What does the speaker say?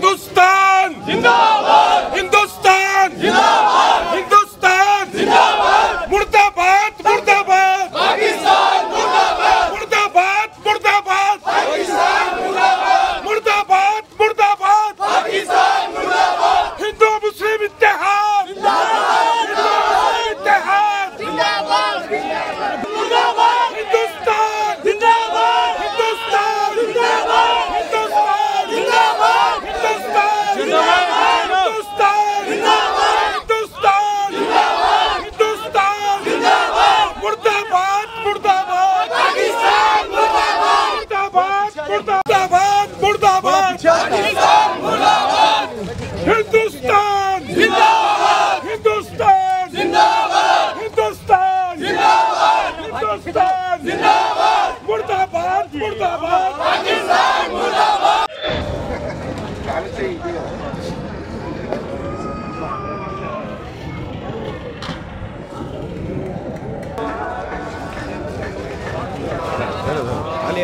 हिंदुस्तान जिंदाबाद, हिंदुस्तान जिंदाबाद, हिंदुस्तान जिंदाबाद, मुर्दाबाद मुर्दाबाद, पाकिस्तान मुर्दाबाद, मुर्दाबाद मुर्दाबाद, पाकिस्तान मुर्दाबाद, मुर्दाबाद मुर्दाबाद, पाकिस्तान मुर्दाबाद, हिंदू मुस्लिम इत्तेहाद जिंदाबाद, इत्तेहाद जिंदाबाद, मुर्दाबाद, हिंदुस्तान जिंदाबाद, हिंदुस्तान जिंदाबाद, हिंदुस्तान जिंदाबाद, हिंदुस्तान जिंदाबाद, हिंदुस्तान जिंदाबाद, हिंदुस्तान जिंदाबाद, मुर्दाबाद मुर्दाबाद, पाकिस्तान मुर्दाबाद, मुर्दाबाद मुर्दाबाद, पाकिस्तान मुर्दाबाद, हिंदुस्तान जिंदाबाद, हिंदुस्तान जिंदाबाद, हिंदुस्तान जिंदाबाद, हिंदुस्तान जिंदाबाद, मुर्दाबाद मुर्दाबाद, पाकिस्तान मुर्दाबाद। علي